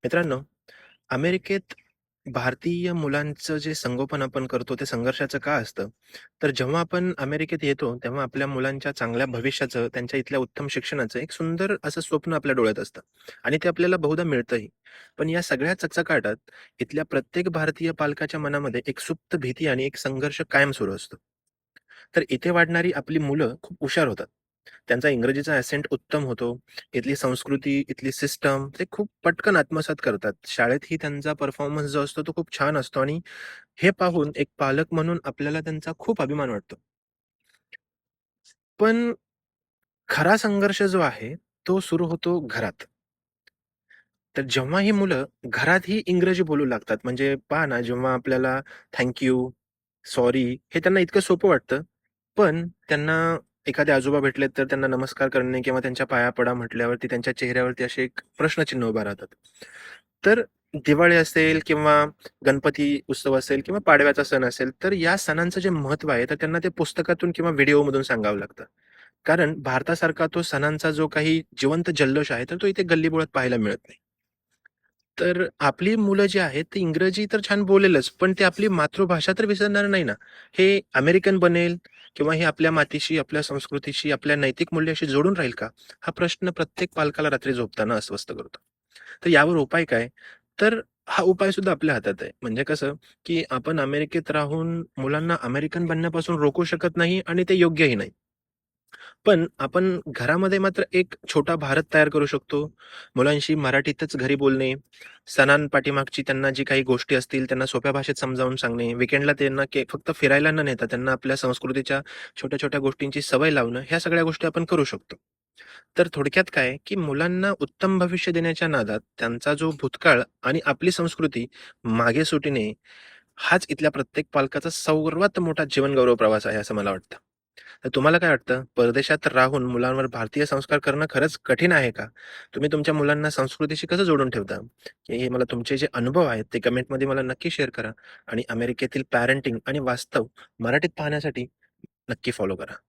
मित्रांनो, अमेरिकेत भारतीय मुलांचं जे संगोपन आपण करतो ते संघर्षाचं का असतं? तर जेव्हा आपण अमेरिकेत येतो, तेव्हा आपल्या मुलांच्या चांगल्या भविष्याचं, त्यांच्या इथल्या उत्तम शिक्षणाचं एक सुंदर असं स्वप्न आपल्या डोळ्यात असतं आणि ते आपल्याला बहुधा मिळतंही. पण या सगळ्या चकचकाटात इथल्या प्रत्येक भारतीय पालकाच्या मनामध्ये एक सुप्त भीती आणि एक संघर्ष कायम सुरू असतो. तर इथे वाढणारी आपली मुलं खूप हुशार होतात. त्यांचा इंग्रजीचा ॲसेंट उत्तम होतो. इथली संस्कृती, इथली सिस्टम ते खूप पटकन आत्मसात करतात. शाळेतही त्यांचा परफॉर्मन्स जो असतो तो खूप छान असतो आणि हे पाहून एक पालक म्हणून आपल्याला त्यांचा खूप अभिमान वाटतो. पण खरा संघर्ष जो आहे, तो सुरू होतो घरात. तर जेव्हा ही मुलं घरातही इंग्रजी बोलू लागतात, म्हणजे पहा ना, जेव्हा आपल्याला थँक यू, सॉरी हे त्यांना इतकं सोपं वाटतं. पण त्यांना एखादे आजोबा भेटले तर त्यांना नमस्कार करणे किंवा त्यांच्या पाया पडा म्हटल्यावरती त्यांच्या चेहऱ्यावरती असे एक प्रश्नचिन्ह उभा राहतात. तर दिवाळी असेल किंवा गणपती उत्सव असेल किंवा पाडव्याचा सण असेल, तर या सणांचं जे महत्त्व आहे, तर त्यांना ते पुस्तकातून किंवा व्हिडिओमधून सांगावं लागतं. कारण भारतासारखा तो सणांचा जो काही जिवंत जल्लोष आहे, तर तो इथे गल्लीबोळात पाहायला मिळत नाही. तर आपली मुलं जी आहेत, ती इंग्रजी तर छान बोलेलच, पण ते आपली मातृभाषा तर विसरणार नाही ना. हे अमेरिकन बनेल किंवा हे आपल्या मातीशी, आपल्या संस्कृतीशी, आपल्या नैतिक मूल्याशी जोडून राहील का? हा प्रश्न प्रत्येक पालकाला रात्री झोपताना अस्वस्थ करतो. तर यावर उपाय काय? तर हा उपाय सुद्धा आपल्या हातात आहे. म्हणजे कसं, की आपण अमेरिकेत राहून मुलांना अमेरिकन बनण्यापासून रोखू शकत नाही आणि ते योग्यही नाही. पण आपण घरामध्ये मात्र एक छोटा भारत तयार करू शकतो. मुलांशी मराठीतच घरी बोलणे, सणांपाठीमागची त्यांना जी काही गोष्टी असतील त्यांना सोप्या भाषेत समजावून सांगणे, वीकेंडला त्यांना फक्त फिरायला न नेता त्यांना आपल्या संस्कृतीच्या छोट्या-छोट्या गोष्टींची सवय लावणं, ह्या सगळ्या गोष्टी आपण करू शकतो. तर थोडक्यात काय, की मुलांना उत्तम भविष्य देण्याच्या नादात त्यांचा जो भूतकाळ आणि आपली संस्कृती मागे सुटू नये, हाच इथल्या प्रत्येक पालकाचा सर्वात मोठा जीवनगौरव प्रवास आहे असं मला वाटतं. तर तुम्हाला काय वाटतं? परदेशात राहून मुलांवर भारतीय संस्कार करणं खरंच कठीण आहे का? तुम्ही तुमच्या मुलांना संस्कृतीशी कसं जोडून ठेवता? हे मला तुमचे जे अनुभव आहेत ते कमेंटमध्ये मला नक्की शेअर करा आणि अमेरिकेतील पॅरेंटिंग आणि वास्तव मराठीत पाहण्यासाठी नक्की फॉलो करा.